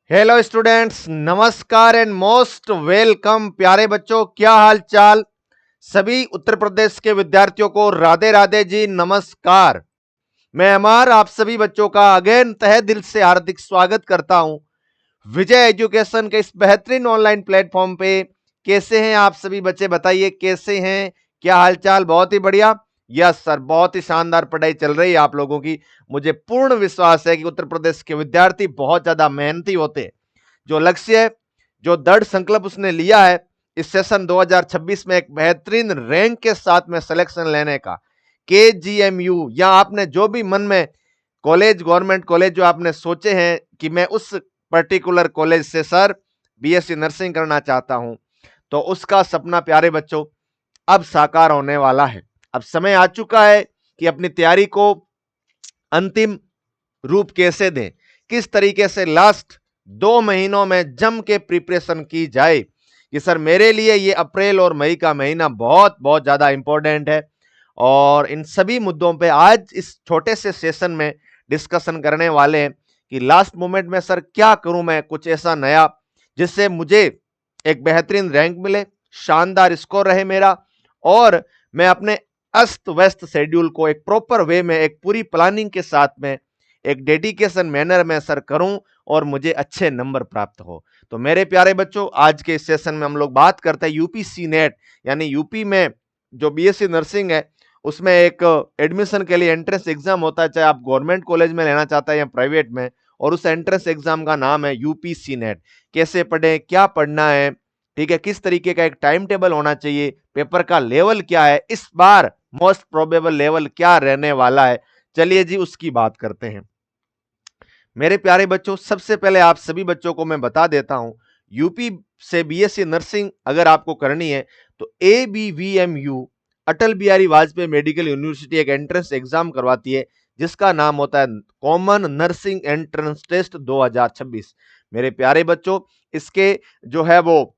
Hello students, नमस्कार and most welcome. प्यारे बच्चों, क्या हाल चाल। सभी उत्तर प्रदेश के विद्यार्थियों को राधे राधे जी, नमस्कार। मैं अमर आप सभी बच्चों का अगेन तहे दिल से हार्दिक स्वागत करता हूं विजय एजुकेशन के इस बेहतरीन ऑनलाइन प्लेटफॉर्म पे। कैसे हैं आप सभी बच्चे, बताइए कैसे हैं, क्या हालचाल। बहुत ही बढ़िया। यस सर, बहुत ही शानदार पढ़ाई चल रही है आप लोगों की। मुझे पूर्ण विश्वास है कि उत्तर प्रदेश के विद्यार्थी बहुत ज्यादा मेहनती होते हैं। जो लक्ष्य है, जो दृढ़ संकल्प उसने लिया है इस सेशन 2026 में एक बेहतरीन रैंक के साथ में सिलेक्शन लेने का, केजीएमयू या आपने जो भी मन में कॉलेज, गवर्नमेंट कॉलेज जो आपने सोचे हैं कि मैं उस पर्टिकुलर कॉलेज से सर बीएससी नर्सिंग करना चाहता हूं, तो उसका सपना प्यारे बच्चों अब साकार होने वाला है। अब समय आ चुका है कि अपनी तैयारी को अंतिम रूप कैसे दें, किस तरीके से लास्ट 2 महीनों में जम के प्रिपरेशन की जाए कि सर मेरे लिए ये अप्रैल और मई का महीना बहुत बहुत ज्यादा इंपॉर्टेंट है। और इन सभी मुद्दों पे आज इस छोटे से सेशन में डिस्कशन करने वाले हैं कि लास्ट मोमेंट में सर क्या करूं मैं, कुछ ऐसा नया जिससे मुझे एक बेहतरीन रैंक मिले, शानदार स्कोर रहे मेरा, और मैं अपने अस्त व्यस्त शेड्यूल को एक प्रॉपर वे में, एक पूरी प्लानिंग के साथ में, एक डेडिकेशन मैनर में सर करूं और मुझे अच्छे नंबर प्राप्त हो। तो मेरे प्यारे बच्चों, आज के इस सेशन में हम लोग बात करते हैं यूपीसी नेट, यानी यूपी में जो बीएससी नर्सिंग है उसमें एक एडमिशन के लिए एंट्रेंस एग्जाम होता है, चाहे आप गवर्नमेंट कॉलेज में लेना चाहते हैं या प्राइवेट में, और उस एंट्रेंस एग्जाम का नाम है यूपीसी नेट। कैसे पढ़े, क्या पढ़ना है, ठीक है, किस तरीके का एक टाइम टेबल होना चाहिए, पेपर का लेवल क्या है, इस बार मोस्ट प्रोबेबल लेवल क्या रहने वाला है, चलिए जी उसकी बात करते हैं। मेरे प्यारे बच्चों, सबसे पहले आप सभी बच्चों को मैं बता देता हूं, यूपी से बीएससी नर्सिंग अगर आपको करनी है तो एबीवीएमयू, अटल बिहारी वाजपेयी मेडिकल यूनिवर्सिटी, एक एंट्रेंस एग्जाम करवाती है जिसका नाम होता है कॉमन नर्सिंग एंट्रेंस टेस्ट 2026। मेरे प्यारे बच्चों, इसके जो है वो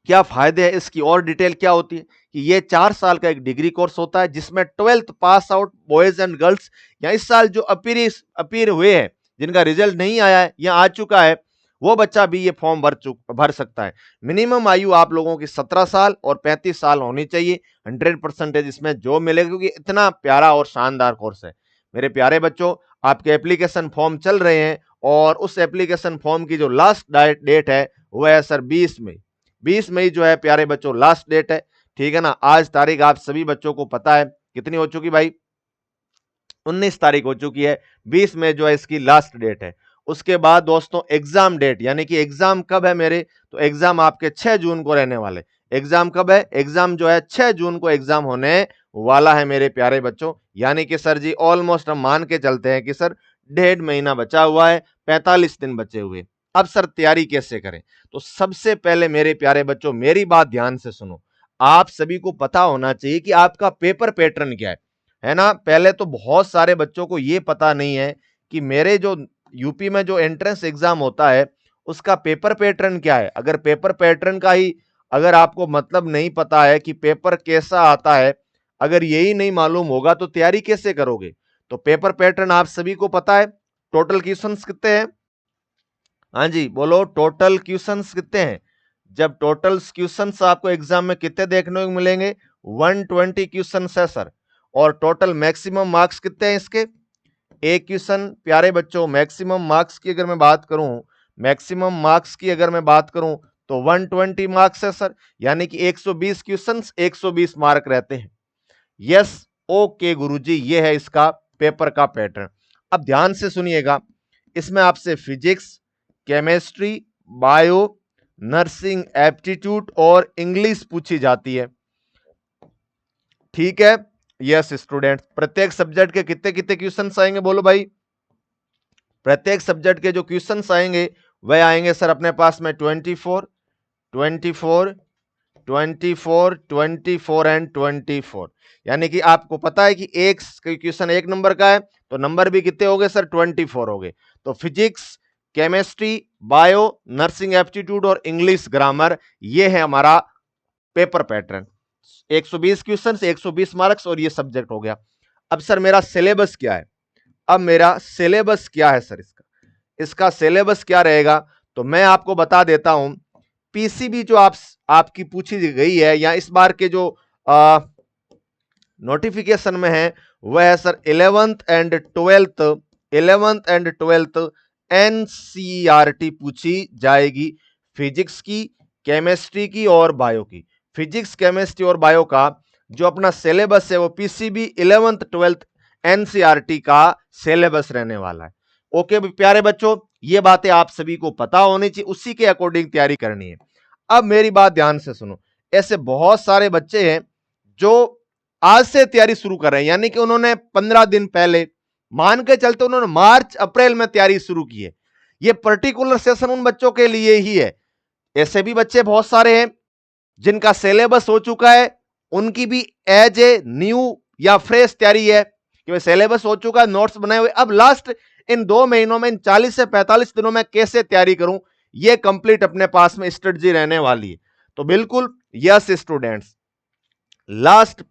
क्या फायदे हैं, इसकी और डिटेल क्या होती है कि ये 4 साल का एक डिग्री कोर्स होता है जिसमें 12th pass out boys and girls, या इस साल जो अपीयर हुए हैं, जिनका रिजल्ट नहीं आया है या आ चुका है, वो बच्चा भी ये फॉर्म भर सकता है। मिनिमम आयु आप लोगों की 17 साल और 35 साल होनी चाहिए। 100% इसमें जॉब मिलेगा क्योंकि इतना प्यारा और शानदार कोर्स है। मेरे प्यारे बच्चों, आपके एप्लीकेशन फॉर्म चल रहे हैं और उस एप्लीकेशन फॉर्म की जो लास्ट डेट है वो है सर 20 मई। 20 मई जो है प्यारे बच्चों लास्ट डेट है, ठीक है ना। आज तारीख आप सभी बच्चों को पता है कितनी हो चुकी भाई, 19 तारीख हो चुकी है। 20 मई जो है इसकी लास्ट डेट है। उसके बाद दोस्तों एग्जाम डेट, यानी कि एग्जाम कब है मेरे, तो एग्जाम आपके 6 जून को रहने वाले। एग्जाम कब है, एग्जाम जो है 6 जून को एग्जाम होने वाला है मेरे प्यारे बच्चों। यानी कि सर जी ऑलमोस्ट हम मान के चलते हैं कि सर 1.5 महीना बचा हुआ है, 45 दिन बचे हुए। अब सर तैयारी कैसे करें, तो सबसे पहले मेरे प्यारे बच्चों मेरी बात ध्यान से सुनो। आप सभी को पता होना चाहिए कि आपका पेपर पैटर्न क्या है ना। पहले तो बहुत सारे बच्चों को यह पता नहीं है कि मेरे जो यूपी में जो एंट्रेंस एग्जाम होता है उसका पेपर पैटर्न क्या है। अगर पेपर पैटर्न का ही अगर आपको मतलब नहीं पता है कि पेपर कैसा आता है, अगर यही नहीं मालूम होगा तो तैयारी कैसे करोगे। तो पेपर पैटर्न आप सभी को पता है। टोटल क्वेश्चंस कितने हैं, हाँ जी बोलो, टोटल क्वेश्चंस कितने हैं। जब टोटल क्वेश्चंस आपको एग्जाम में कितने देखने को मिलेंगे, 120 क्वेश्चंस है सर। और टोटल मैक्सिमम मार्क्स कितने हैं इसके, एक क्वेश्चन प्यारे बच्चों मैक्सिमम मार्क्स की अगर मैं बात करूं, मैक्सिमम मार्क्स की अगर मैं बात करूं तो 120 मार्क्स है सर। यानी कि 120 क्वेश्चंस 120 मार्क रहते हैं। यस, ओके गुरुजी, ये है इसका पेपर का पैटर्न। अब ध्यान से सुनिएगा, इसमें आपसे physics, chemistry, bio, nursing aptitude और इंग्लिश पूछी जाती है, ठीक है। यस स्टूडेंट, प्रत्येक सब्जेक्ट के कितने कितने क्वेश्चंस आएंगे बोलो भाई। प्रत्येक सब्जेक्ट के जो क्वेश्चंस आएंगे वह आएंगे सर अपने पास में 24, 24, 24, 24 एंड 24। यानी कि आपको पता है कि एक क्वेश्चन 1 नंबर का है तो नंबर भी कितने हो गए सर, 24 हो गए। तो physics, chemistry, bio, nursing aptitude और इंग्लिश ग्रामर, ये है हमारा पेपर पैटर्न। 120 क्वेश्चन, 120 मार्क्स, और ये सब्जेक्ट हो गया। अब सर मेरा सिलेबस क्या है, अब मेरा सिलेबस क्या है सर इसका, इसका सिलेबस क्या रहेगा, तो मैं आपको बता देता हूं। पीसीबी जो आपकी पूछी गई है या इस बार के जो नोटिफिकेशन में है वह है sir 11th and twelfth NCERT पूछी जाएगी, फिजिक्स की, केमिस्ट्री की और बायो की। फिजिक्स, केमिस्ट्री और बायो का जो अपना सिलेबस है वो पीसीबी 11th 12th एनसीईआरटी का सिलेबस रहने वाला है। ओके प्यारे बच्चों, ये बातें आप सभी को पता होनी चाहिए, उसी के अकॉर्डिंग तैयारी करनी है। अब मेरी बात ध्यान से सुनो, ऐसे बहुत सारे बच्चे हैं जो आज से तैयारी शुरू कर रहे हैं, यानी कि उन्होंने 15 दिन पहले मान के चलते उन्होंने मार्च अप्रैल में तैयारी शुरू की है। ये पर्टिकुलर सेशन उन बच्चों के लिए ही है। ऐसे भी बच्चे बहुत सारे हैं जिनका सिलेबस हो चुका है, उनकी भी एज ए न्यू या फ्रेश तैयारी है कि सिलेबस हो चुका है, नोट्स बनाए हुए, अब लास्ट इन 2 महीनों में, इन 40 से 45 दिनों में कैसे तैयारी करूं, ये कंप्लीट अपने पास में स्ट्रेटजी रहने वाली है। तो बिल्कुल यस स्टूडेंट्स, लास्ट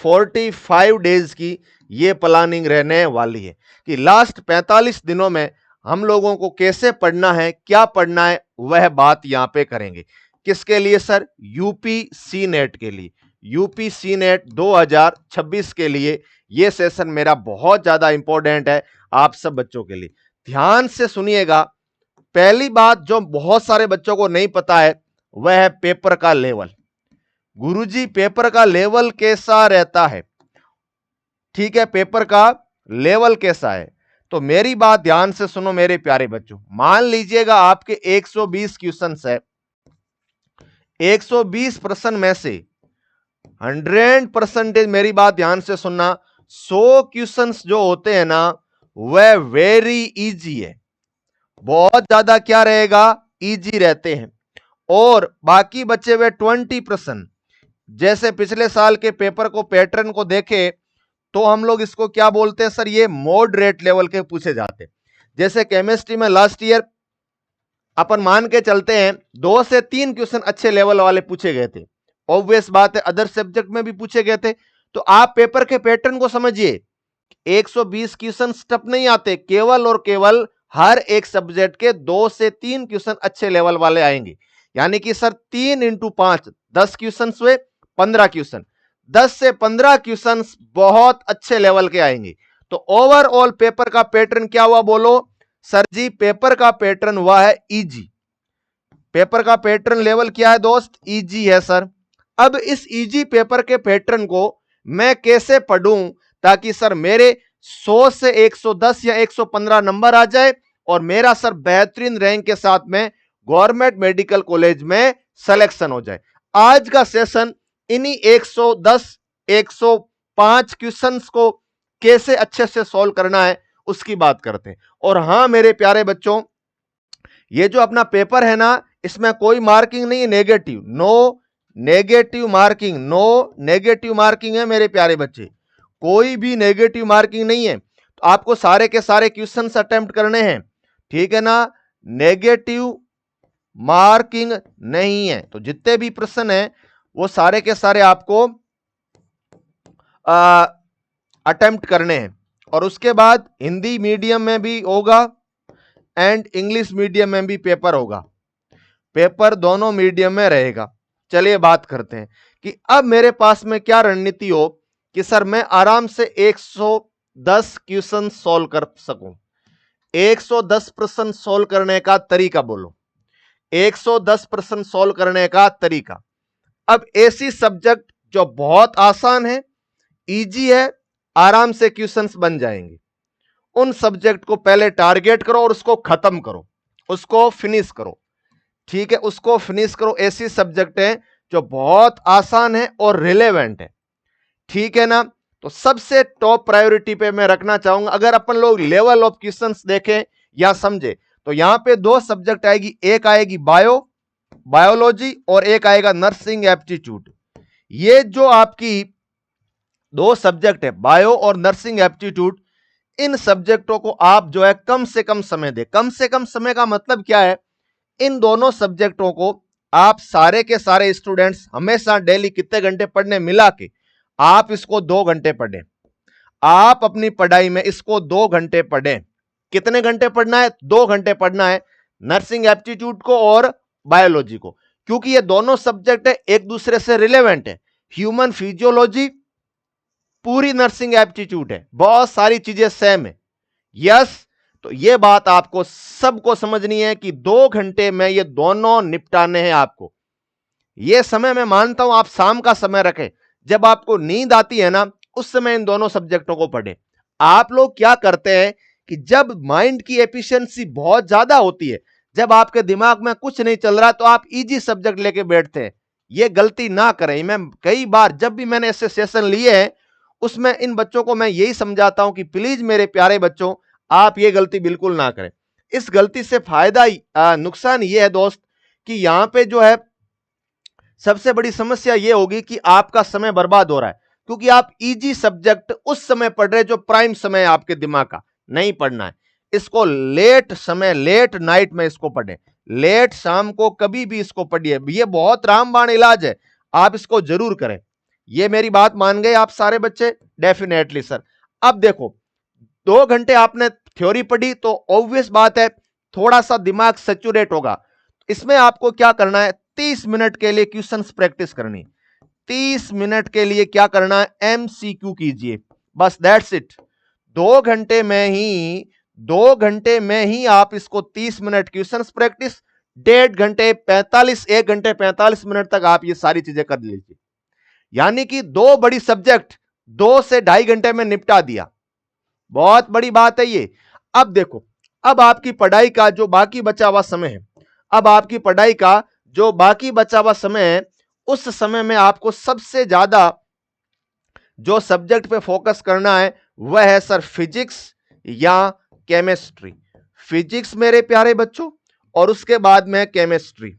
45 डेज की ये प्लानिंग रहने वाली है कि लास्ट 45 दिनों में हम लोगों को कैसे पढ़ना है, क्या पढ़ना है, वह बात यहां पे करेंगे। किसके लिए सर? यूपी सी नेट के लिए, यूपी सी नेट 2026 के लिए यह सेशन मेरा बहुत ज्यादा इंपॉर्टेंट है आप सब बच्चों के लिए। ध्यान से सुनिएगा। पहली बात जो बहुत सारे बच्चों को नहीं पता है वह है पेपर का लेवल। गुरुजी पेपर का लेवल कैसा रहता है? ठीक है, पेपर का लेवल कैसा है? तो मेरी बात ध्यान से सुनो मेरे प्यारे बच्चों। मान लीजिएगा आपके 120 क्वेश्चंस है, 120 प्रश्न में से 100% मेरी बात ध्यान से सुनना, 100 क्वेश्चंस जो होते हैं ना वह वेरी इजी है, बहुत ज्यादा क्या रहेगा, इजी रहते हैं। और बाकी बचे हुए 20 प्रश्न, जैसे पिछले साल के पेपर को पैटर्न को देखे तो हम लोग इसको क्या बोलते हैं सर, ये मॉडरेट लेवल के पूछे जाते हैं। जैसे केमिस्ट्री में लास्ट ईयर अपन मान के चलते हैं 2 से 3 क्वेश्चन अच्छे लेवल वाले पूछे गए थे, ऑब्वियस बात है अदर सब्जेक्ट में भी पूछे गए थे। तो आप पेपर के पैटर्न को समझिए, 120 क्वेश्चन टफ नहीं आते, केवल और केवल हर एक सब्जेक्ट के 2 से 3 क्वेश्चन अच्छे लेवल वाले आएंगे। यानी कि सर 3 इंटू 5 10 क्वेश्चन हुए, 15 क्वेश्चन, 10 से 15 क्वेश्चन बहुत अच्छे लेवल के आएंगे। तो ओवरऑल पेपर का पैटर्न क्या हुआ बोलो सर जी? पेपर का पैटर्न हुआ है इजी। पेपर का पैटर्न लेवल क्या है दोस्त? इजी है सर। अब इस इजी पेपर के पैटर्न को मैं कैसे पढ़ूं ताकि सर मेरे 100 से 110 या 115 नंबर आ जाए और मेरा सर बेहतरीन रैंक के साथ में गवर्नमेंट मेडिकल कॉलेज में सिलेक्शन हो जाए। आज का सेशन इन्हीं 110 105 क्वेश्चंस को कैसे अच्छे से सॉल्व करना है उसकी बात करते हैं। और हां मेरे प्यारे बच्चों, ये जो अपना पेपर है ना इसमें कोई मार्किंग नहीं है negative, no negative marking, no negative marking है मेरे प्यारे बच्चे, कोई भी नेगेटिव मार्किंग नहीं है। तो आपको सारे के सारे क्वेश्चंस अटेम्प्ट करने हैं, ठीक है ना, नेगेटिव मार्किंग नहीं है। तो जितने भी प्रश्न हैं वो सारे के सारे आपको अटेम्प्ट करने हैं। और उसके बाद हिंदी मीडियम में भी होगा एंड इंग्लिश मीडियम में भी पेपर होगा, पेपर दोनों मीडियम में रहेगा। चलिए बात करते हैं कि अब मेरे पास में क्या रणनीति हो कि सर मैं आराम से 110 क्वेश्चन सॉल्व कर सकूं। 110 प्रश्न सॉल्व करने का तरीका बोलो, 110 प्रश्न सॉल्व करने का तरीका। अब ऐसी सब्जेक्ट जो बहुत आसान है, इजी है, आराम से क्वेश्चंस बन जाएंगे, उन सब्जेक्ट को पहले टारगेट करो और उसको खत्म करो, उसको फिनिश करो, ठीक है, उसको फिनिश करो। ऐसी सब्जेक्ट है जो बहुत आसान है और रिलेवेंट है, ठीक है ना। तो सबसे टॉप प्रायोरिटी पे मैं रखना चाहूंगा, अगर अपन लोग लेवल ऑफ क्वेश्चंस देखें या समझे तो यहां पे 2 सब्जेक्ट आएगी, एक आएगी बायोलॉजी और एक आएगा नर्सिंग एप्टीट्यूड। ये जो आपकी 2 सब्जेक्ट है बायो और नर्सिंग एप्टीट्यूड, इन सब्जेक्टों को आप जो है कम से कम समय दे। कम से कम समय का मतलब क्या है, इन दोनों सब्जेक्टों को आप सारे के सारे स्टूडेंट्स हमेशा डेली कितने घंटे पढ़ने मिला के आप इसको 2 घंटे पढ़ें, आप अपनी पढ़ाई में इसको 2 घंटे पढ़ें, कितने घंटे पढ़ना है? 2 घंटे पढ़ना है नर्सिंग एप्टीट्यूड को और बायोलॉजी को, क्योंकि ये दोनों सब्जेक्ट है एक दूसरे से रिलेवेंट है। ह्यूमन फिजियोलॉजी पूरी नर्सिंग एप्टीट्यूड है, बहुत सारी चीजें सेम है। यस, तो ये बात आपको सबको समझनी है कि 2 घंटे में ये दोनों निपटाने हैं आपको। ये समय मैं मानता हूं आप शाम का समय रखें, जब आपको नींद आती है ना, उस समय इन दोनों सब्जेक्टों को पढ़ें। आप लोग क्या करते हैं कि जब माइंड की एफिशिएंसी बहुत ज्यादा होती है, जब आपके दिमाग में कुछ नहीं चल रहा, तो आप इजी सब्जेक्ट लेके बैठते हैं। ये गलती ना करें। मैं कई बार जब भी मैंने ऐसे सेशन लिए हैं, उसमें इन बच्चों को मैं यही समझाता हूं कि प्लीज मेरे प्यारे बच्चों, आप ये गलती बिल्कुल ना करें। इस गलती से फायदा नुकसान ये है दोस्त कि यहां पे जो है सबसे बड़ी समस्या यह होगी कि आपका समय बर्बाद हो रहा है, क्योंकि आप इजी सब्जेक्ट उस समय पढ़ रहे जो प्राइम समय है आपके दिमाग का। नहीं पढ़ना है इसको, लेट समय, लेट नाइट में इसको पढ़ें, लेट शाम को कभी भी इसको पढ़िए। ये बहुत रामबाण इलाज है, आप इसको जरूर करें। ये मेरी बात मान गए आप सारे बच्चे? Definitely sir. अब देखो, 2 घंटे आपने थ्योरी पढ़ी तो ऑब्वियस बात है थोड़ा सा दिमाग सैचुरेट होगा। इसमें आपको क्या करना है, 30 मिनट के लिए क्वेश्चंस प्रैक्टिस करनी। 30 मिनट के लिए क्या करना है, एमसीक्यू कीजिए, बस दैट्स इट। 2 घंटे में ही 2 घंटे में ही आप इसको 30 मिनट क्वेश्चंस प्रैक्टिस, 1 घंटे 45 मिनट तक आप ये सारी चीजें कर लीजिए। यानी कि 2 बड़ी सब्जेक्ट 2 से 2.5 घंटे में निपटा दिया। बहुत बड़ी बात है ये। अब देखो, अब आपकी पढ़ाई का जो बाकी बचा हुआ समय है, अब आपकी पढ़ाई का जो बाकी बचा हुआ समय है, उस समय में आपको सबसे ज्यादा जो सब्जेक्ट पे फोकस करना है वह है सर फिजिक्स या केमिस्ट्री। फिजिक्स मेरे प्यारे बच्चों, और उसके बाद में केमिस्ट्री।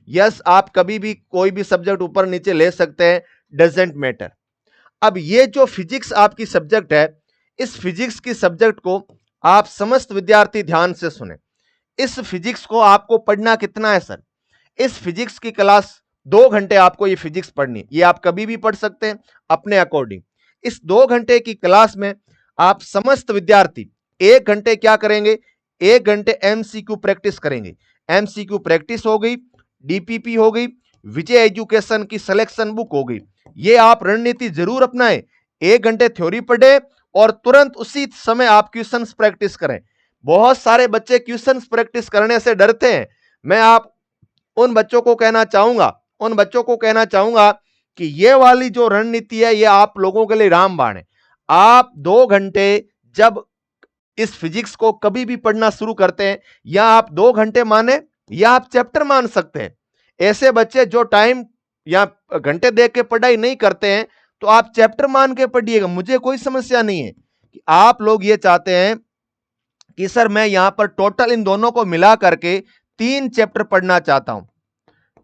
यस, आप कभी भी कोई भी सब्जेक्ट ऊपर नीचे ले सकते हैं, डजेंट मैटर। अब ये जो फिजिक्स आपकी सब्जेक्ट है, इस फिजिक्स की सब्जेक्ट को आप समस्त विद्यार्थी ध्यान से सुने। इस फिजिक्स को आपको पढ़ना कितना है सर? इस फिजिक्स की क्लास 2 घंटे आपको ये फिजिक्स पढ़नी, ये आप कभी भी पढ़ सकते हैं अपने अकॉर्डिंग। इस 2 घंटे की क्लास में आप समस्त विद्यार्थी 1 घंटे क्या करेंगे, 1 घंटे एमसीक्यू प्रैक्टिस करेंगे। एमसीक्यू प्रैक्टिस हो गई, डीपीपी हो गई, विजय एजुकेशन की सिलेक्शन बुक हो गई। ये आप रणनीति जरूर अपनाएं। 1 घंटे थ्योरी पढ़े और तुरंत उसी समय आप क्वेश्चंस प्रैक्टिस करें। बहुत सारे बच्चे क्वेश्चंस प्रैक्टिस करने से डरते हैं। मैं आप उन बच्चों को कहना चाहूंगा कि ये वाली जो रणनीति है, ये आप लोगों के लिए रामबाण है। आप 2 घंटे जब इस फिजिक्स को कभी भी पढ़ना शुरू करते हैं, या आप 2 घंटे माने या आप चैप्टर मान सकते हैं। ऐसे बच्चे जो टाइम या घंटे देख के पढ़ाई नहीं करते हैं, तो आप चैप्टर मान के पढ़िएगा, मुझे कोई समस्या नहीं है। कि आप लोग ये चाहते हैं कि सर मैं यहां पर टोटल इन दोनों को मिला करके 3 चैप्टर पढ़ना चाहता हूं,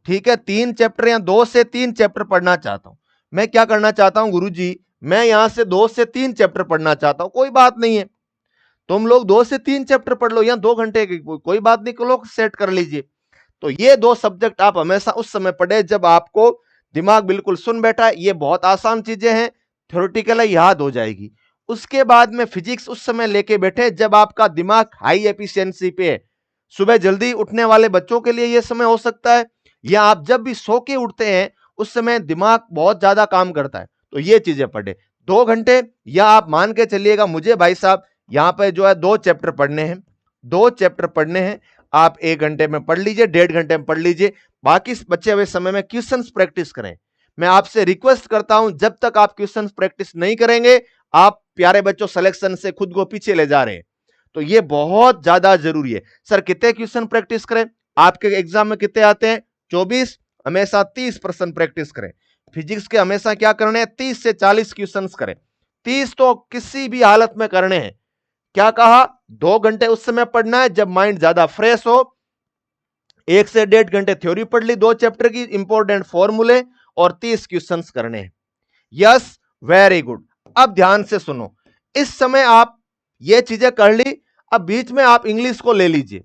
ठीक है, 3 चैप्टर या 2 से 3 चैप्टर पढ़ना चाहता हूं। मैं क्या करना चाहता हूं गुरुजी, मैं यहां से 2 से 3 चैप्टर पढ़ना चाहता हूं। कोई बात नहीं है, तुम लोग 2 से 3 चैप्टर पढ़ लो या 2 घंटे की, कोई बात नहीं, लोग सेट कर लीजिए। तो ये 2 सब्जेक्ट आप हमेशा उस समय पढ़े जब आपको दिमाग बिल्कुल सुन बैठा है। ये बहुत आसान चीजें हैं, थ्योरेटिकली याद हो जाएगी। उसके बाद में फिजिक्स उस समय लेके बैठे जब आपका दिमाग हाई एफिशिएंसी पे है। सुबह जल्दी उठने वाले बच्चों के लिए यह समय हो सकता है, या आप जब भी सो के उठते हैं उस समय दिमाग बहुत ज्यादा काम करता है, तो ये चीजें पढ़े 2 घंटे। या आप मान के चलिएगा मुझे भाई साहब यहां पे जो है 2 चैप्टर पढ़ने हैं, 2 चैप्टर पढ़ने हैं, आप 1 घंटे में पढ़ लीजिए, 1.5 घंटे में पढ़ लीजिए। बाकी बचे हुए समय में क्वेश्चंस प्रैक्टिस करें। मैं आपसे रिक्वेस्ट करता हूं, जब तक आप क्वेश्चंस प्रैक्टिस नहीं करेंगे, आप प्यारे बच्चों सिलेक्शन से खुद को पीछे ले जा रहे हैं। तो ये बहुत ज्यादा जरूरी है। सर कितने क्वेश्चन प्रैक्टिस करें? आपके एग्जाम में कितने आते हैं? 24। हमेशा 30% प्रैक्टिस करें। फिजिक्स के हमेशा क्या करने हैं? 30 से 40 क्वेश्चन करें। 30 तो किसी भी हालत में करने हैं। क्या कहा? 2 घंटे उस समय पढ़ना है जब माइंड ज्यादा फ्रेश हो। 1 से 1.5 घंटे थ्योरी पढ़ ली 2 चैप्टर की, इंपॉर्टेंट फॉर्मूले, और 30 क्वेश्चन करने हैं। Yes, very good. अब ध्यान से सुनो, इस समय आप ये चीजें कर ली, अब बीच में आप इंग्लिश को ले लीजिए।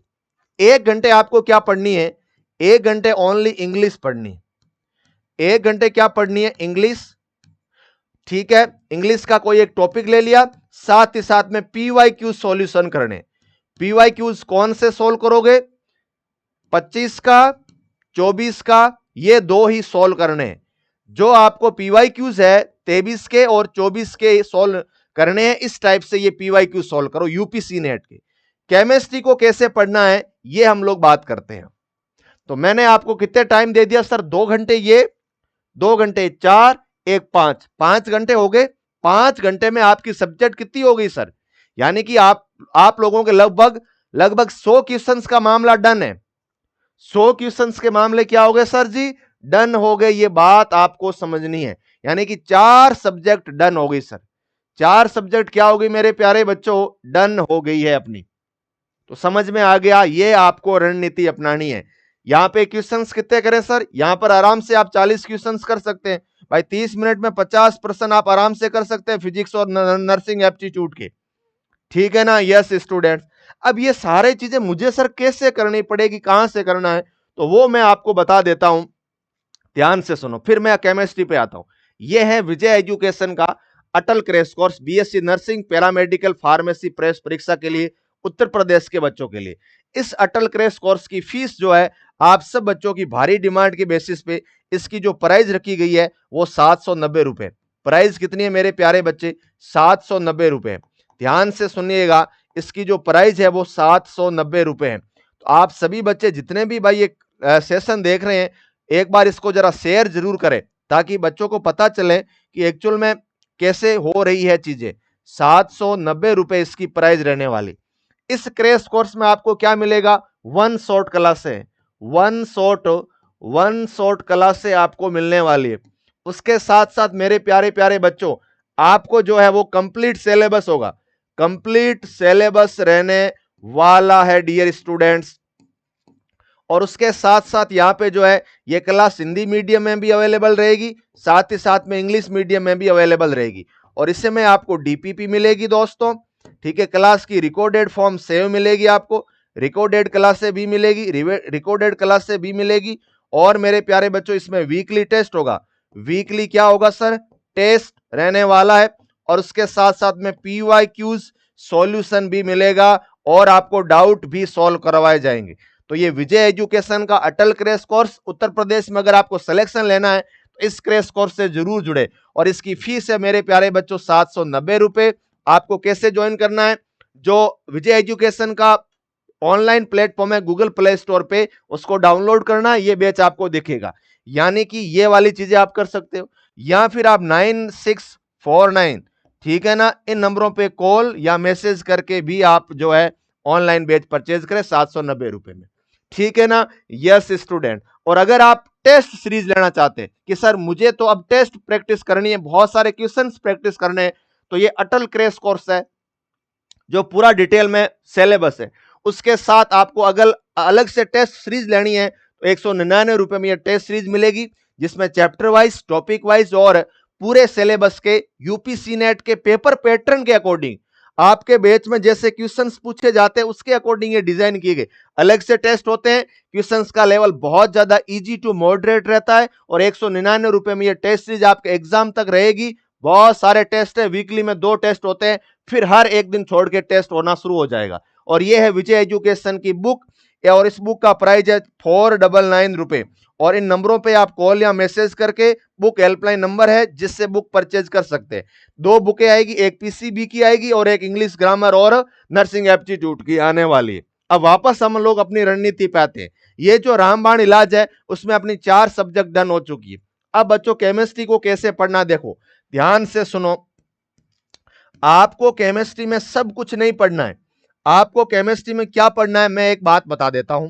1 घंटे आपको क्या पढ़नी है? 1 घंटे ओनली इंग्लिश पढ़नी है। 1 घंटे क्या पढ़नी है? इंग्लिश। ठीक है, इंग्लिश का कोई एक टॉपिक ले लिया, साथ ही साथ में PYQ सॉल्यूशन करने। पीवाईक्यूज कौन से सोल्व करोगे? 25 का, 24 का, ये दो ही सोल्व करने हैं। जो आपको पीवाईक्यूज है 23 के और 24 के सोल्व करने हैं, इस टाइप से ये पीवाईक्यू सोल्व करो यूपीसी नेट के। केमिस्ट्री को कैसे पढ़ना है ये हम लोग बात करते हैं। तो मैंने आपको कितने टाइम दे दिया सर? 2 घंटे, ये 2 घंटे 4, 1 5 घंटे हो गए। 5 घंटे में आपकी सब्जेक्ट कितनी हो गई सर? यानी कि आप लोगों के लगभग 100 क्वेश्चंस का मामला डन है। 100 क्वेश्चंस के मामले क्या हो गए सर जी? डन हो गए। ये बात आपको समझनी है। यानी कि 4 सब्जेक्ट डन हो गई सर। 4 सब्जेक्ट क्या हो गई मेरे प्यारे बच्चों? डन हो गई है अपनी। तो समझ में आ गया, ये आपको रणनीति अपनानी है। यहां पे क्वेश्चंस कितने करें सर? यहां पर आराम से आप 40 क्वेश्चंस कर सकते हैं भाई। 30 मिनट में 50 प्रश्न आप आराम से कर सकते हैं फिजिक्स और नर्सिंग एप्टीट्यूड के। ठीक है ना? Yes students. अब ये सारे चीजें मुझे सर कैसे करनी पड़ेगी, कहां से करना है, तो वो मैं आपको बता देता हूं। ध्यान से सुनो, फिर मैं केमिस्ट्री पे आता हूं। यह है विजय एजुकेशन का अटल crash course, BSc nursing, paramedical, pharmacy प्रेस परीक्षा के लिए उत्तर प्रदेश के बच्चों के लिए। इस अटल क्रैश कोर्स की फीस जो है, आप सब बच्चों की भारी डिमांड के बेसिस पे इसकी जो प्राइस रखी गई है वो 790 रुपए। प्राइस कितनी है मेरे प्यारे बच्चे? 790 रुपए। ध्यान से सुनिएगा, इसकी जो प्राइस है वो 790 रुपए है। तो आप सभी बच्चे जितने भी भाई ये सेशन देख रहे हैं, एक बार इसको जरा शेयर जरूर करें ताकि बच्चों को पता चले कि एक्चुअल में कैसे हो रही है चीजें। 790 रुपए इसकी प्राइस रहने वाली। इस क्रैश कोर्स में आपको क्या मिलेगा? वन शॉर्ट क्लास है। वन शॉर्ट क्लास से आपको मिलने वाली है। उसके साथ साथ मेरे प्यारे प्यारे बच्चों, आपको जो है वो कंप्लीट सिलेबस होगा। कंप्लीट सिलेबस रहने वाला है डियर स्टूडेंट्स। और उसके साथ साथ यहाँ पे जो है ये क्लास हिंदी मीडियम में भी अवेलेबल रहेगी, साथ ही साथ में इंग्लिश मीडियम में भी अवेलेबल रहेगी। और इससे में आपको डीपीपी मिलेगी दोस्तों। ठीक है, क्लास की रिकॉर्डेड फॉर्म सेव मिलेगी आपको, रिकॉर्डेड क्लास से भी मिलेगी, रिकॉर्डेड क्लास से भी मिलेगी। और मेरे प्यारे बच्चों, इसमें वीकली टेस्ट होगा। वीकली क्या होगा सर? टेस्ट रहने वाला है। और उसके साथ साथ में पीवाईक्यूज सॉल्यूशन भी मिलेगा और आपको डाउट भी सॉल्व करवाए जाएंगे। तो ये विजय एजुकेशन का अटल क्रैश कोर्स उत्तर प्रदेश में अगर आपको सिलेक्शन लेना है तो इस क्रैश कोर्स से जरूर जुड़े। और इसकी फीस है मेरे प्यारे बच्चों 790 रुपए। आपको कैसे ज्वाइन करना है? जो विजय एजुकेशन का ऑनलाइन प्लेटफॉर्म है गूगल प्ले स्टोर पे, उसको डाउनलोड करना है, ये बैच आपको दिखेगा। यानी कि ये वाली चीजें आप कर सकते हो, या फिर आप 9649, ठीक है ना, इन नंबरों पे कॉल या मैसेज करके भी आप जो है ऑनलाइन बैच परचेज करें 790 रुपए में। ठीक है ना? Yes student. और अगर आप टेस्ट सीरीज लेना चाहते हैं कि सर मुझे तो अब टेस्ट प्रैक्टिस करनी है, बहुत सारे क्वेश्चंस प्रैक्टिस करने हैं, तो ये अटल क्रैश कोर्स है जो पूरा डिटेल में सिलेबस है। उसके साथ आपको अगर अलग से टेस्ट सीरीज लेनी है तो 199 रुपए में ये टेस्ट सीरीज मिलेगी, जिसमें चैप्टर वाइज, टॉपिक वाइज और पूरे सिलेबस के यूपीसी नेट के पेपर पैटर्न के अकॉर्डिंग आपके बैच में जैसे क्वेश्चंस पूछे जाते हैं उसके अकॉर्डिंग ये डिजाइन किए गए। अलग से टेस्ट होते हैं, क्वेश्चंस का लेवल बहुत ज्यादा इजी टू मॉडरेट रहता है। और 199 रुपए में ये टेस्ट सीरीज आपके एग्जाम तक रहेगी। बहुत सारे टेस्ट है, वीकली में 2 टेस्ट होते हैं, फिर हर एक दिन छोड़ के टेस्ट होना शुरू हो जाएगा। और ये है विजय एजुकेशन की बुक, और इस बुक का प्राइस है 499 रुपए। और इन नंबरों पे आप कॉल या मैसेज करके, बुक हेल्पलाइन नंबर है जिससे बुक परचेज कर सकते हैं। 2 बुकें आएगी, एक पीसीबी की आएगी और एक इंग्लिश ग्रामर और नर्सिंग एप्टीट्यूड की आने वाली है। अब वापस हम लोग अपनी रणनीति पे आते हैं। ये जो रामबाण इलाज है उसमें अपनी 4 सब्जेक्ट डन हो चुकी है। अब बच्चों केमिस्ट्री को कैसे पढ़ना देखो, ध्यान से सुनो। आपको केमिस्ट्री में सब कुछ नहीं पढ़ना है। आपको केमिस्ट्री में क्या पढ़ना है मैं एक बात बता देता हूं।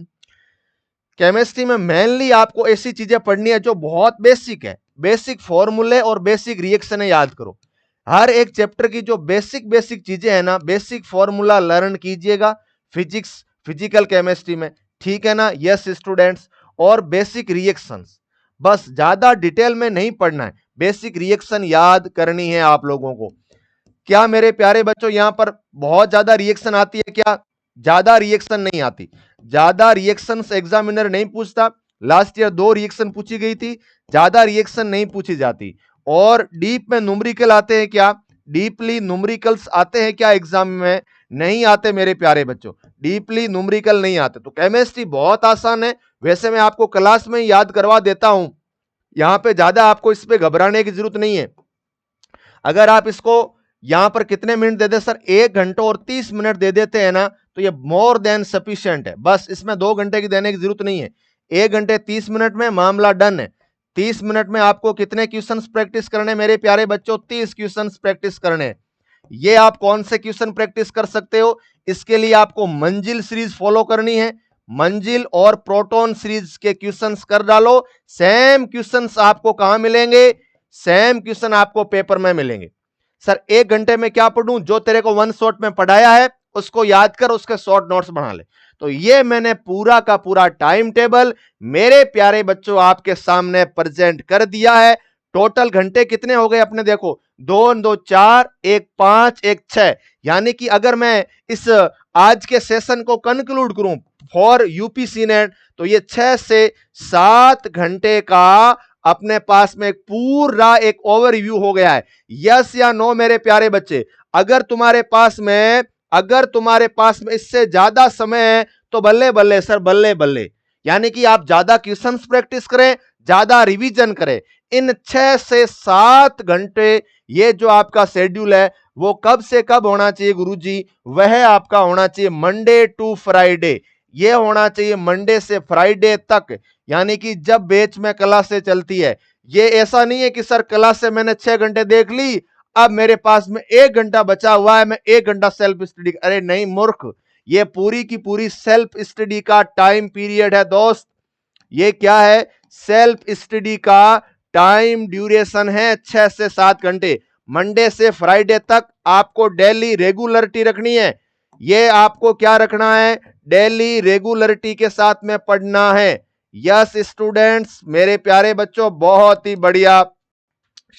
केमिस्ट्री में मेनली आपको ऐसी चीजें पढ़नी है जो बहुत बेसिक है। बेसिक फॉर्मूले और बेसिक रिएक्शन याद करो। हर एक चैप्टर की जो बेसिक चीजें हैं ना, बेसिक फॉर्मूला लर्न कीजिएगा फिजिकल केमिस्ट्री में। ठीक है ना? Yes students. और बेसिक रिएक्शंस, बस ज्यादा डिटेल में नहीं पढ़ना है, बेसिक रिएक्शन याद करनी है आप लोगों को। क्या मेरे प्यारे बच्चों यहां पर बहुत ज्यादा रिएक्शन आती है क्या? ज्यादा रिएक्शन नहीं आती। ज्यादा रिएक्शन एग्जामिनर नहीं पूछता। लास्ट ईयर 2 रिएक्शन पूछी गई थी, ज्यादा रिएक्शन नहीं पूछी जाती। और डीप में न्यूमेरिकल आते हैं क्या? डीपली न्यूमेरिकल्स आते हैं क्या एग्जाम में? नहीं आते मेरे प्यारे बच्चों, डीपली न्यूमेरिकल नहीं आते। तो केमिस्ट्री बहुत आसान है, वैसे मैं आपको क्लास में ही याद करवा देता हूं, यहां पे ज्यादा आपको इस पे घबराने की जरूरत नहीं है। अगर आप इसको यहां पर कितने मिनट दे दे सर, 1 घंटा और 30 मिनट दे देते हैं ना, तो ये मोर देन सफिशिएंट है। बस इसमें 2 घंटे की देने की जरूरत नहीं है, 1 घंटे 30 मिनट में मामला डन है। 30 मिनट में आपको कितने क्वेश्चंस प्रैक्टिस करने मेरे प्यारे बच्चों, 30 क्वेश्चंस प्रैक्टिस करने। ये आप कौन से क्वेश्चन प्रैक्टिस कर सकते हो, इसके लिए आपको मंजिल सीरीज फॉलो करनी है। मंजिल और प्रोटॉन सीरीज के क्वेश्चंस कर डालो, सेम क्वेश्चंस आपको कहां मिलेंगे, सेम क्वेश्चन आपको पेपर में मिलेंगे। सर 1 घंटे में क्या पढ़ूं, जो तेरे को वन शॉट में पढ़ाया है उसको याद कर, उसके शॉर्ट नोट्स बना ले। तो ये मैंने पूरा का पूरा टाइम टेबल मेरे प्यारे बच्चों आपके सामने प्रेजेंट कर दिया है। टोटल घंटे कितने हो गए अपने, देखो 2 2 4 1 5 1 6, यानी कि अगर मैं इस आज के सेशन को कंक्लूड करूं फॉर यूपीसी नेट, तो ये 6 से 7 घंटे का अपने पास में एक पूरा एक ओवरव्यू हो गया है। यस या नो मेरे प्यारे बच्चे, अगर तुम्हारे पास में इससे ज्यादा समय है तो बल्ले बल्ले सर, बल्ले बल्ले, यानी कि आप ज्यादा क्वेश्चंस प्रैक्टिस करें, ज्यादा रिवीजन करें। इन 6 से 7 घंटे ये जो आपका शेड्यूल है वो कब से कब होना चाहिए गुरुजी, वह आपका होना चाहिए मंडे टू फ्राइडे। ये होना चाहिए मंडे से फ्राइडे तक, यानी कि जब बैच में क्लासें चलती है। ये ऐसा नहीं है कि सर क्लास से मैंने 6 घंटे देख ली, अब मेरे पास में 1 घंटा बचा हुआ है, मैं 1 घंटा सेल्फ स्टडी। अरे नहीं मूर्ख, ये पूरी की पूरी सेल्फ स्टडी का टाइम पीरियड है दोस्त। ये क्या है, सेल्फ स्टडी का टाइम ड्यूरेशन है 6 से 7 घंटे। मंडे से फ्राइडे तक आपको डेली रेगुलरिटी रखनी है। ये आपको क्या रखना है, डेली रेगुलरिटी के साथ में पढ़ना है। यस स्टूडेंट्स, मेरे प्यारे बच्चों, बहुत ही बढ़िया,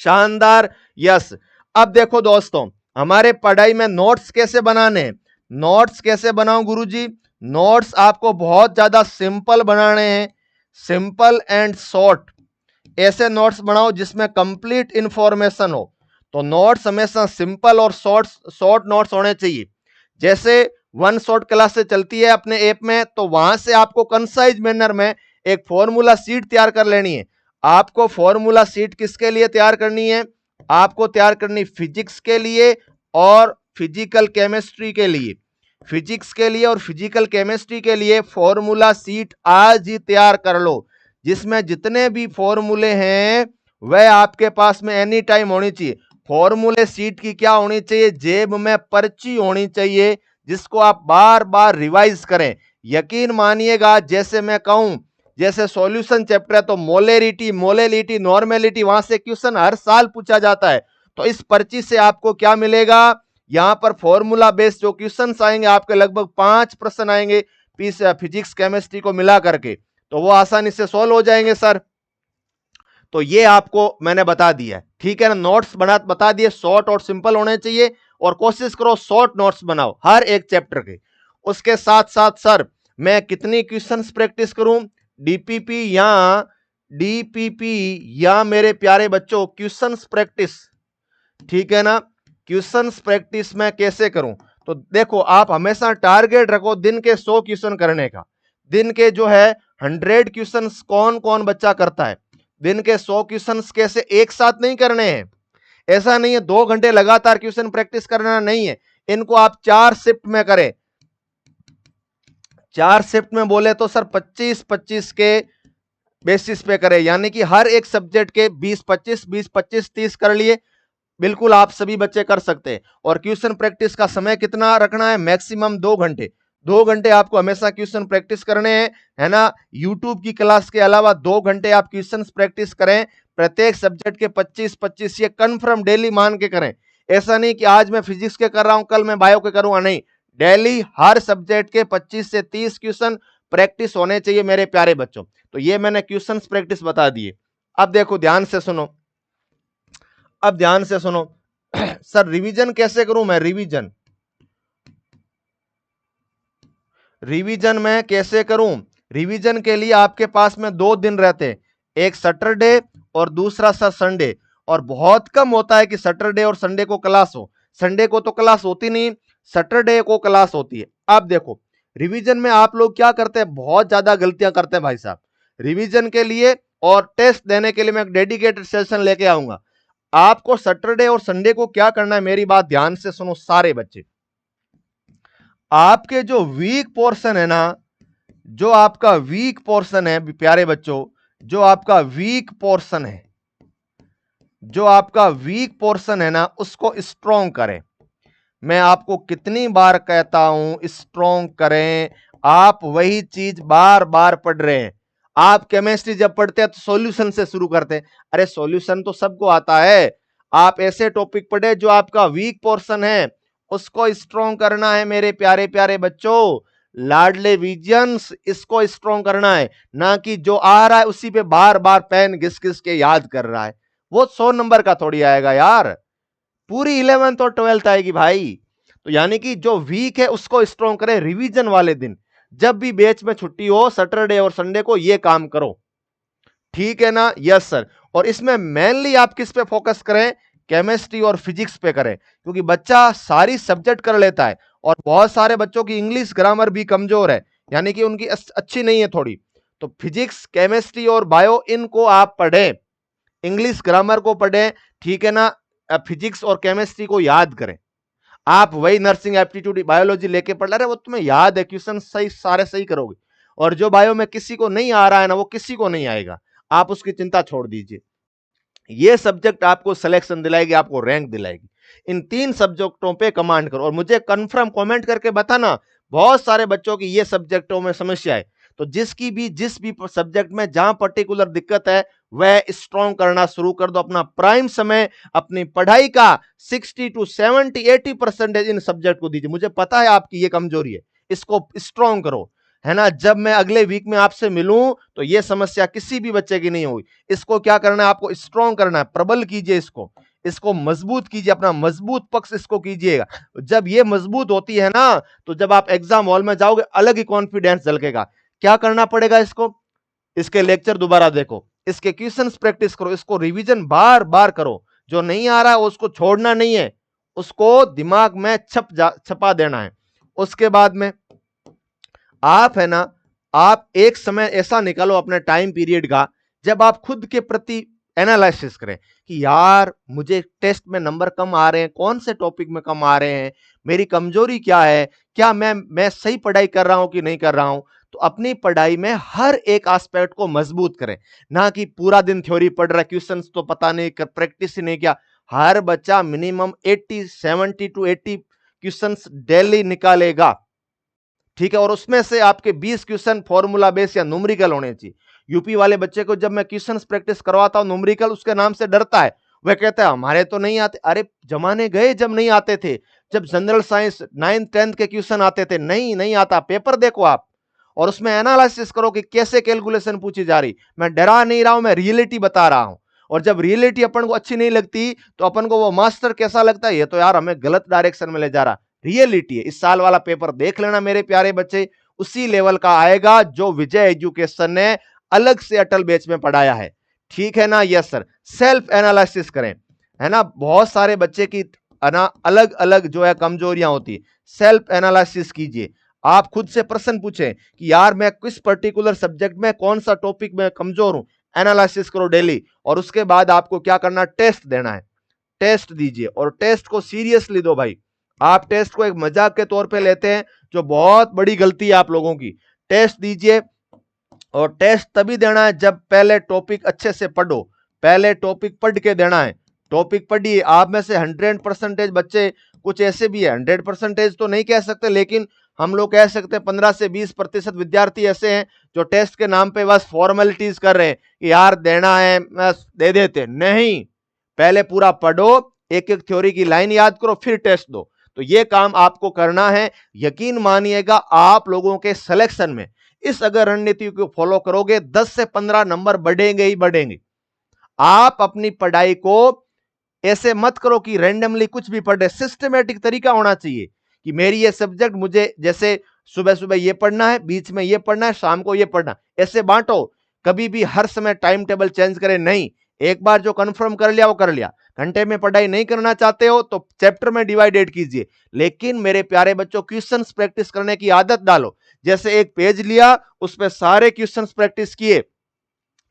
शानदार। यस, अब देखो दोस्तों, हमारे पढ़ाई में नोट्स कैसे बनाने हैं। नोट्स कैसे बनाऊं गुरुजी, नोट्स आपको बहुत ज्यादा सिंपल बनाने हैं, सिंपल एंड शॉर्ट। ऐसे नोट्स बनाओ जिसमें कंप्लीट इंफॉर्मेशन हो। तो नोट्स हमेशा सिंपल और शॉर्ट नोट्स होने चाहिए। जैसे वन शॉट क्लास से चलती है अपने ऐप में, तो वहां से आपको कंसाइज मैनर में एक फॉर्मूला शीट तैयार कर लेनी है। आपको फॉर्मूला शीट किसके लिए तैयार करनी है, आपको तैयार करनी फिजिक्स के लिए और फिजिकल केमिस्ट्री के लिए। फिजिक्स के लिए और फिजिकल केमिस्ट्री के लिए फॉर्मूला शीट आज ही तैयार कर लो, जिसमें जितने भी फॉर्मूले हैं वह आपके पास में एनी टाइम होनी चाहिए। फॉर्मूले शीट की क्या होनी चाहिए, जेब में पर्ची होनी चाहिए, जिसको आप बार बार रिवाइज करें। यकीन मानिएगा, जैसे मैं कहूं, जैसे सॉल्यूशन चैप्टर है तो मोलेरिटी, मोलेलिटी, नॉर्मेलिटी, वहां से क्वेश्चन हर साल पूछा जाता है। तो इस पर्ची से आपको क्या मिलेगा, यहां पर फॉर्मूला बेस्ड जो क्वेश्चन आएंगे आपके लगभग 5 प्रश्न आएंगे फिजिक्स केमिस्ट्री को मिला करके, तो वो आसानी से सॉल्व हो जाएंगे सर। तो ये आपको मैंने बता दिया है, ठीक है ना। नोट्स बता दिए, शॉर्ट और सिंपल होने चाहिए, और कोशिश करो शॉर्ट नोट्स बनाओ हर एक चैप्टर के। उसके साथ साथ सर मैं कितनी क्वेश्चंस प्रैक्टिस करूं, डीपीपी या मेरे प्यारे बच्चों क्वेश्चंस प्रैक्टिस, ठीक है ना। क्वेश्चंस प्रैक्टिस मैं कैसे करूं, तो देखो आप हमेशा टारगेट रखो दिन के 100 क्वेश्चन करने का। दिन के जो है 100 क्वेश्चंस कौन कौन बच्चा करता है, दिन के 100 क्वेश्चंस कैसे एक साथ नहीं करने हैं। ऐसा नहीं है 2 घंटे लगातार क्वेश्चन प्रैक्टिस करना नहीं है, इनको आप 4 शिफ्ट में करें। 4 शिफ्ट में बोले तो सर 25-25 के बेसिस पे करें, यानी कि हर एक सब्जेक्ट के 20-25 20-25 30 कर लिए, बिल्कुल आप सभी बच्चे कर सकते हैं। और क्वेश्चन प्रैक्टिस का समय कितना रखना है, मैक्सिमम 2 घंटे। 2 घंटे आपको हमेशा क्वेश्चन प्रैक्टिस करने हैं, है ना। यूट्यूब की क्लास के अलावा 2 घंटे आप क्वेश्चन प्रैक्टिस करें, प्रत्येक सब्जेक्ट के 25-25, ये कंफर्म डेली मान के करें। ऐसा नहीं कि आज मैं फिजिक्स के कर रहा हूं कल मैं बायो के करूंगा, नहीं, डेली हर सब्जेक्ट के 25 से 30 क्वेश्चन प्रैक्टिस होने चाहिए मेरे प्यारे बच्चों। तो ये मैंने क्वेश्चन प्रैक्टिस बता दिए। अब देखो ध्यान से सुनो, अब ध्यान से सुनो सर रिवीजन कैसे करूं मैं, रिवीजन मैं कैसे करूं। रिवीजन के लिए आपके पास में 2 दिन रहते हैं, एक सैटरडे और दूसरा सर संडे। और बहुत कम होता है कि सैटरडे और संडे को क्लास हो, संडे को तो क्लास होती नहीं, सैटरडे को क्लास होती है। अब देखो रिवीजन में आप लोग क्या करते हैं, बहुत ज्यादा गलतियां करते हैं भाई साहब। रिवीजन के लिए और टेस्ट देने के लिए मैं एक डेडिकेटेड सेशन लेके आऊंगा। आपको सैटरडे और संडे को क्या करना है, मेरी बात ध्यान से सुनो सारे बच्चे। आपके जो वीक पोर्शन है ना, जो आपका वीक पोर्शन है प्यारे बच्चों, जो आपका वीक पोर्शन है, जो आपका वीक पोर्शन है ना, उसको स्ट्रॉन्ग करें। मैं आपको कितनी बार कहता हूं स्ट्रॉन्ग करें, आप वही चीज बार बार पढ़ रहे हैं। आप केमिस्ट्री जब पढ़ते हैं तो सॉल्यूशन से शुरू करते हैं। अरे सॉल्यूशन तो सबको आता है। आप ऐसे टॉपिक पढ़े जो आपका वीक पोर्शन है, उसको स्ट्रॉन्ग करना है मेरे प्यारे प्यारे बच्चों। लाडले विजन्स, इसको स्ट्रॉन्ग करना है, ना कि जो आ रहा है उसी पे बार बार पेन घिस घिस के याद कर रहा है। वो 100 नंबर का थोड़ी आएगा यार, पूरी 11th और 12th आएगी भाई। तो यानी कि जो वीक है उसको स्ट्रॉन्ग करें। रिवीजन वाले दिन जब भी बैच में छुट्टी हो, सैटरडे और संडे को ये काम करो, ठीक है ना? Yes sir. और इसमें मेनली आप किस पे फोकस करें, केमिस्ट्री और फिजिक्स पे करें, क्योंकि बच्चा सारी सब्जेक्ट कर लेता है और बहुत सारे बच्चों की इंग्लिश ग्रामर भी कमजोर है, यानी कि उनकी अच्छी नहीं है थोड़ी। तो फिजिक्स, केमिस्ट्री और बायो इनको आप पढ़ें, इंग्लिश ग्रामर को पढ़ें, ठीक है ना? फिजिक्स और केमिस्ट्री को याद करें। आप वही नर्सिंग एप्टीट्यूड बायोलॉजी लेके पढ़ रहे, वो तुम्हें याद है, क्वेश्चन सही सारे सही करोगे। और जो बायो में किसी को नहीं आ रहा है ना, वो किसी को नहीं आएगा, आप उसकी चिंता छोड़ दीजिए। ये सब्जेक्ट आपको सिलेक्शन दिलाएगी, आपको रैंक दिलाएगी। इन 3 सब्जेक्टों पे कमांड करो और मुझे कंफर्म कमेंट करके बताना। बहुत सारे बच्चों की ये सब्जेक्टों में समस्या है, तो जिस भी सब्जेक्ट में जहां पर्टिकुलर दिक्कत है वह स्ट्रॉन्ग करना शुरू कर दो। अपना प्राइम समय अपनी पढ़ाई का 60 to 70 80% इन सब्जेक्ट को दीजिए। मुझे पता है आपकी ये कमजोरी है, इसको स्ट्रॉन्ग करो, है ना? जब मैं अगले वीक में आपसे मिलूं तो ये समस्या किसी भी बच्चे की नहीं होगी। इसको क्या करना है, आपको स्ट्रॉन्ग करना है, प्रबल कीजिए इसको, इसको मजबूत कीजिए, अपना मजबूत पक्ष इसको कीजिएगा। जब ये मजबूत होती है ना, तो जब आप एग्जाम हॉल में जाओगे अलग ही कॉन्फिडेंस झलकेगा। क्या करना पड़ेगा इसको, इसके लेक्चर दोबारा देखो, इसके क्वेश्चंस प्रैक्टिस करो, इसको रिवीजन बार बार करो। जो नहीं आ रहा है उसको छोड़ना नहीं है, उसको दिमाग में छपा देना है। उसके बाद में आप, है ना, आप एक समय ऐसा निकालो अपने टाइम पीरियड का जब आप खुद के प्रति एनालिसिस करें कि यार मुझे टेस्ट में नंबर कम आ रहे हैं, कौन से टॉपिक में कम आ रहे हैं, मेरी कमजोरी क्या है, क्या मैं सही पढ़ाई कर रहा हूं कि नहीं कर रहा हूं। तो अपनी पढ़ाई में हर एक एस्पेक्ट को मजबूत करें, ना कि पूरा दिन थ्योरी पढ़ रहा, क्वेश्चंस तो पता नहीं, कर प्रैक्टिस ही नहीं किया। हर बच्चा मिनिमम 70 to 80 क्वेश्चंस डेली निकालेगा, ठीक है? और उसमें से आपके 20 क्वेश्चन फॉर्मूला बेस या न्यूमेरिकल होने चाहिए। यूपी वाले बच्चे को जब मैं क्वेश्चंस प्रैक्टिस करवाता हूं न्यूमेरिकल, उसके नाम से डरता है, वह कहता है हमारे तो नहीं आते। अरे जमाने गए जब नहीं आते थे, जब जनरल साइंस 9th 10th के क्वेश्चन आते थे। नहीं आता, पेपर देखो आप और उसमें एनालिसिस करो कि कैसे कैलकुलेशन पूछी जा रही। मैं डरा नहीं रहा हूं, मैं रियलिटी बता रहा हूं। और जब रियलिटी अपन को अच्छी नहीं लगती तो अपन को वो मास्टर कैसा लगता है, ये तो यार हमें गलत डायरेक्शन में ले जा रहा। रियलिटी है। इस साल वाला पेपर देख लेना मेरे प्यारे बच्चे, उसी लेवल का आएगा जो विजय एजुकेशन ने अलग से अटल बैच में पढ़ाया है, ठीक है ना? Yes sir. सेल्फ एनालिसिस करें, है ना? बहुत सारे बच्चे की अलग अलग जो है कमजोरियां होती है, सेल्फ एनालिसिस कीजिए। आप खुद से प्रश्न पूछें कि यार मैं किस पर्टिकुलर सब्जेक्ट में कौन सा टॉपिक में कमजोर हूं, एनालिसिस करो डेली। और उसके बाद आपको क्या करना, टेस्ट देना है, टेस्ट दीजिए और टेस्ट को सीरियसली दो भाई। आप टेस्ट को एक मजाक के तौर पे लेते हैं, जो बहुत बड़ी गलती है आप लोगों की। टेस्ट दीजिए और टेस्ट तभी देना है जब पहले टॉपिक अच्छे से पढ़ो, पहले टॉपिक पढ़ के देना है। टॉपिक पढ़िए। आप में से 100% बच्चे, कुछ ऐसे भी है, 100% तो नहीं कह सकते, लेकिन हम लोग कह सकते हैं 15 से 20% विद्यार्थी ऐसे हैं जो टेस्ट के नाम पे बस फॉर्मेलिटीज कर रहे हैं कि यार देना है बस दे देते। नहीं, पहले पूरा पढ़ो, एक एक थ्योरी की लाइन याद करो, फिर टेस्ट दो। तो ये काम आपको करना है। यकीन मानिएगा आप लोगों के सिलेक्शन में इस अगर रणनीति को फॉलो करोगे 10 से 15 नंबर बढ़ेंगे ही बढ़ेंगे। आप अपनी पढ़ाई को ऐसे मत करो कि रैंडमली कुछ भी पढ़े, सिस्टमेटिक तरीका होना चाहिए कि मेरी ये सब्जेक्ट, मुझे जैसे सुबह सुबह ये पढ़ना है, बीच में ये पढ़ना है, शाम को ये पढ़ना, ऐसे बांटो। कभी भी हर समय टाइम टेबल चेंज करें नहीं, एक बार जो कंफर्म कर लिया वो कर लिया। घंटे में पढ़ाई नहीं करना चाहते हो तो चैप्टर में डिवाइडेड कीजिए, लेकिन मेरे प्यारे बच्चों क्वेश्चंस प्रैक्टिस करने की आदत डालो। जैसे एक पेज लिया, उस पर सारे क्वेश्चंस प्रैक्टिस किए,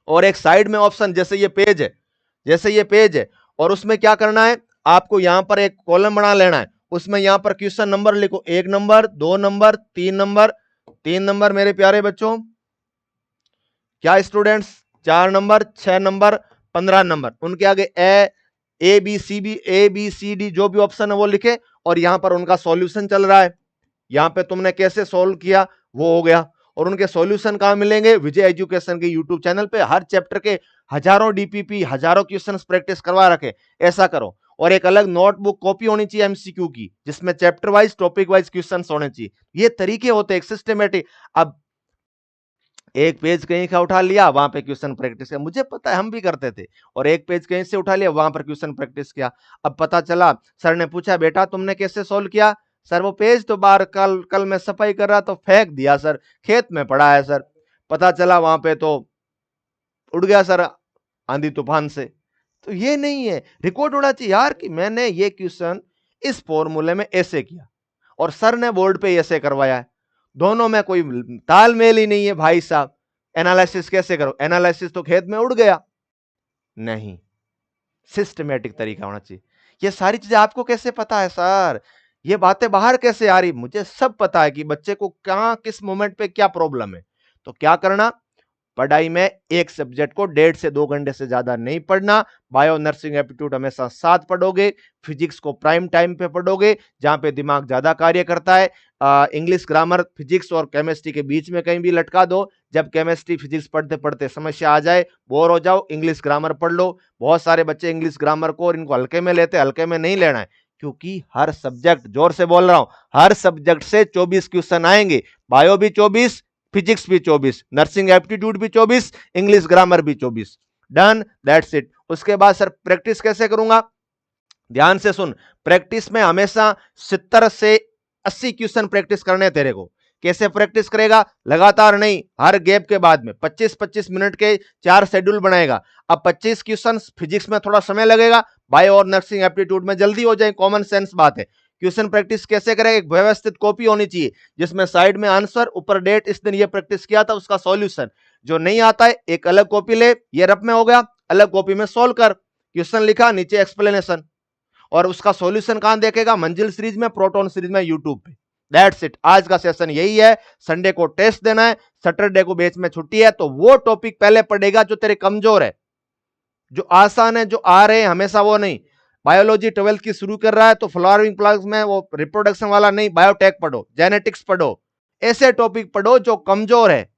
और एक साइड में ऑप्शन, जैसे ये पेज है, जैसे ये पेज है, और उसमें क्या करना है, आपको यहां पर एक कॉलम बना लेना है, उसमें यहां पर क्वेश्चन नंबर लिखो, 1 नंबर, 2 नंबर, 3 नंबर, 3 नंबर मेरे प्यारे बच्चों, क्या स्टूडेंट्स, 4 नंबर, 6 नंबर, 15 नंबर, उनके आगे ए बी सी डी जो भी ऑप्शन है वो लिखे, और यहां पर उनका सॉल्यूशन चल रहा है, यहां पे तुमने कैसे सॉल्व किया वो हो गया। और उनके सॉल्यूशन कहां मिलेंगे, विजय एजुकेशन के यूट्यूब चैनल पे, हर चैप्टर के हजारों डीपीपी, हजारों क्वेश्चंस प्रैक्टिस करवा रखे। ऐसा करो, और एक अलग नोटबुक कॉपी होनी चाहिए एमसीक्यू की, जिसमें chapter wise, topic wise questions होने चाहिए। ये तरीके होते हैं सिस्टमेटिक। अब एक पेज कहीं का उठा लिया, वहां पे क्वेश्चन प्रैक्टिस किया, मुझे पता है हम भी करते थे, और एक पेज कहीं से उठा लिया, वहां पर क्वेश्चन प्रैक्टिस किया। अब पता चला, सर ने पूछा बेटा तुमने कैसे सोल्व किया, सर वो पेज तो बाहर कल मैं सफाई कर रहा तो फेंक दिया सर, खेत में पड़ा है सर। पता चला वहां पे तो उड़ गया सर आंधी तूफान से। तो ये नहीं है, रिकॉर्ड होना चाहिए यार कि मैंने ये क्वेश्चन इस फॉर्मूले में ऐसे किया, और सर ने बोर्ड पे ऐसे करवाया है। दोनों में कोई तालमेल ही नहीं है भाई साहब। एनालिसिस कैसे करो, एनालिसिस तो खेत में उड़ गया। नहीं, सिस्टमेटिक तरीका होना चाहिए। ये सारी चीजें आपको कैसे पता है सर, ये बातें बाहर कैसे आ रही, मुझे सब पता है कि बच्चे को कहां किस मोमेंट पे क्या प्रॉब्लम है। तो क्या करना, पढ़ाई में एक सब्जेक्ट को 1.5 से 2 घंटे से ज्यादा नहीं पढ़ना। बायो, नर्सिंग, एप्टीट्यूड हमेशा साथ पढ़ोगे। फिजिक्स को प्राइम टाइम पे पढ़ोगे, जहां पे दिमाग ज्यादा कार्य करता है। इंग्लिश, ग्रामर, फिजिक्स और केमिस्ट्री के बीच में कहीं भी लटका दो। जब केमिस्ट्री, फिजिक्स पढ़ते पढ़ते समस्या आ जाए, बोर हो जाओ, इंग्लिश ग्रामर पढ़ लो। बहुत सारे बच्चे इंग्लिश ग्रामर को और इनको हल्के में लेते, हल्के में नहीं लेना है, क्योंकि हर सब्जेक्ट, जोर से बोल रहा हूं, हर सब्जेक्ट से 24 क्वेश्चन आएंगे। बायो भी 24, फिजिक्स भी 24, नर्सिंग एप्टीट्यूड भी 24, इंग्लिश ग्रामर भी 24। Done, that's it. उसके बाद सर प्रैक्टिस कैसे करूंगा, ध्यान से सुन। प्रैक्टिस में हमेशा 70 से 80 क्वेश्चन प्रैक्टिस करने तेरे को। कैसे प्रैक्टिस करेगा, लगातार नहीं, हर गैप के बाद में 25-25 मिनट के 4 शेड्यूल बनाएगा। अब 25 क्वेश्चन, फिजिक्स में थोड़ा समय लगेगा, बायो और नर्सिंग एप्टीट्यूड में जल्दी हो जाए, कॉमन सेंस बात है। क्वेश्चन प्रैक्टिस कैसे करेगा, एक व्यवस्थित कॉपी होनी चाहिए, जिसमें साइड में आंसर, ऊपर डेट, इस दिन ये प्रैक्टिस किया था उसका सॉल्यूशन। जो नहीं आता है एक अलग कॉपी ले, ये रफ में हो गया, अलग कॉपी में सोल्व कर, क्वेश्चन लिखा, नीचे एक्सप्लेनेशन, और उसका सॉल्यूशन कहां देखेगा, मंजिल सीरीज में, प्रोटॉन सीरीज में, यूट्यूब पे। दैट्स इट, आज का सेशन यही है। संडे को टेस्ट देना है, सैटरडे को बेच में छुट्टी है, तो वो टॉपिक पहले पढ़ेगा जो तेरे कमजोर है, जो आसान है, जो आ रहे हैं हमेशा वो नहीं। बायोलॉजी 12th की शुरू कर रहा है तो फ्लावरिंग प्लांट्स में वो रिप्रोडक्शन वाला नहीं, बायोटेक पढ़ो, जेनेटिक्स पढ़ो, ऐसे टॉपिक पढ़ो जो कमजोर है।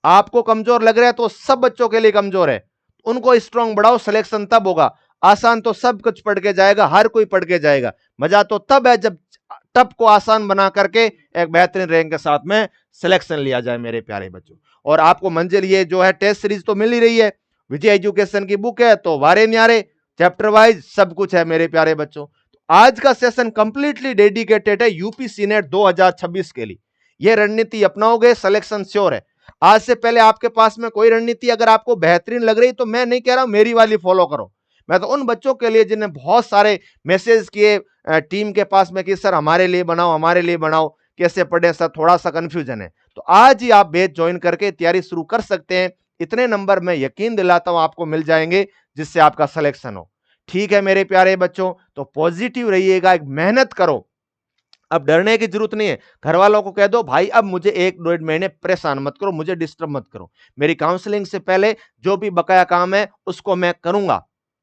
आपको कमजोर लग रहा है तो सब बच्चों के लिए कमजोर है, उनको स्ट्रांग बढ़ाओ, सिलेक्शन तब होगा। आसान तो सब कुछ पढ़ के जाएगा, हर कोई पढ़ के जाएगा, मजा तो तब है जब टप को आसान बना करके एक बेहतरीन रैंक के साथ में सिलेक्शन लिया जाए मेरे प्यारे बच्चों। और आपको मंजिल ये जो है टेस्ट सीरीज तो मिल ही रही है, विजय एजुकेशन की बुक है, तो वारे न्यारे चैप्टर वाइज सब कुछ है मेरे प्यारे बच्चों। तो आज का सेशन कंप्लीटली डेडिकेटेड है यूपी सीनेट 2026 के लिए। यह रणनीति अपनाओगे, सिलेक्शन श्योर है। आज से पहले आपके पास में कोई रणनीति अगर आपको बेहतरीन लग रही तो मैं नहीं कह रहा हूं मेरी वाली फॉलो करो, मैं तो उन बच्चों के लिए जिन्हें बहुत सारे मैसेज किए टीम के पास में कि सर हमारे लिए बनाओ, हमारे लिए बनाओ, कैसे पढ़े सर, थोड़ा सा कंफ्यूजन है, तो आज ही आप बैच ज्वाइन करके तैयारी शुरू कर सकते हैं। इतने नंबर मैं यकीन दिलाता हूं आपको मिल जाएंगे जिससे आपका सिलेक्शन हो। ठीक है मेरे प्यारे बच्चों, तो पॉजिटिव रहिएगा, एक मेहनत करो, अब डरने की जरूरत नहीं है। घर वालों को कह दो भाई अब मुझे 1-1.5 महीने परेशान मत करो, मुझे डिस्टर्ब मत करो, मेरी काउंसलिंग से पहले जो भी बकाया काम है उसको मैं करूंगा,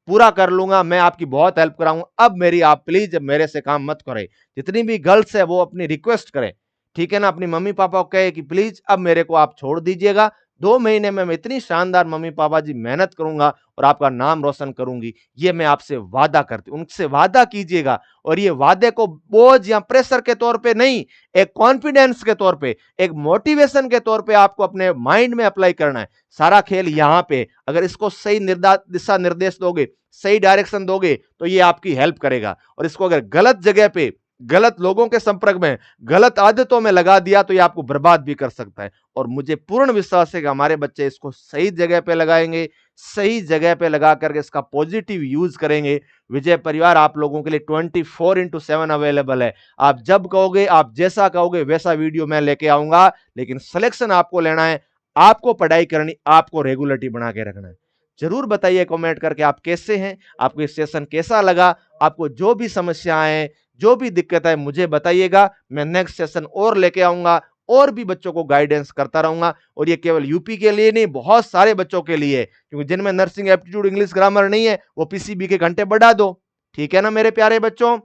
पूरा कर लूंगा, मैं आपकी बहुत हेल्प कराऊंगा। अब मेरी आप प्लीज मेरे से काम मत करें। जितनी भी गर्ल्स है वो अपनी रिक्वेस्ट करें, ठीक है ना, अपनी मम्मी पापा को कहे कि प्लीज अब मेरे को आप छोड़ दीजिएगा, 2 महीने में मैं इतनी शानदार मम्मी पापा जी मेहनत करूंगा और आपका नाम रोशन करूंगी, ये मैं आपसे वादा करती हूं। उनसे वादा कीजिएगा, और ये वादे को बोझ या प्रेशर के तौर पे नहीं, एक कॉन्फिडेंस के तौर पे, एक मोटिवेशन के तौर पे आपको अपने माइंड में अप्लाई करना है। सारा खेल यहां पे, अगर इसको सही दिशा निर्देश दोगे, सही डायरेक्शन दोगे तो ये आपकी हेल्प करेगा, और इसको अगर गलत जगह पे, गलत लोगों के संपर्क में, गलत आदतों में लगा दिया तो ये आपको बर्बाद भी कर सकता है। और मुझे पूर्ण विश्वास है कि हमारे बच्चे इसको सही जगह पे लगाएंगे, सही जगह पे लगा करके इसका पॉजिटिव यूज करेंगे, विजय परिवार आप लोगों के लिए 24/7 अवेलेबल है। आप जब कहोगे, आप जैसा कहोगे वैसा वीडियो मैं लेके आऊंगा, लेकिन सिलेक्शन आपको लेना है, आपको पढ़ाई करनी, आपको रेगुलरिटी बना के रखना है। जरूर बताइए कमेंट करके आप कैसे हैं, आपको इस सेशन कैसा लगा। आपको जो भी समस्याएं, जो भी दिक्कत है मुझे बताइएगा, मैं नेक्स्ट सेशन और लेके आऊंगा, और भी बच्चों को गाइडेंस करता रहूंगा। और ये केवल यूपी के लिए नहीं, बहुत सारे बच्चों के लिए, क्योंकि जिनमें नर्सिंग एप्टीट्यूड इंग्लिश ग्रामर नहीं है वो पीसीबी के घंटे बढ़ा दो। ठीक है ना मेरे प्यारे बच्चों।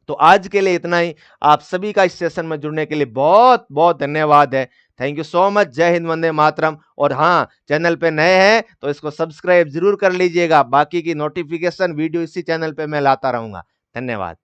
तो आज के लिए इतना ही। आप सभी का इस सेशन में जुड़ने के लिए बहुत बहुत धन्यवाद है। Thank you so much. जय हिंद, वंदे मातरम। और हाँ, चैनल पे नए हैं तो इसको सब्सक्राइब जरूर कर लीजिएगा। बाकी की नोटिफिकेशन वीडियो इसी चैनल पे मैं लाता रहूंगा। धन्यवाद।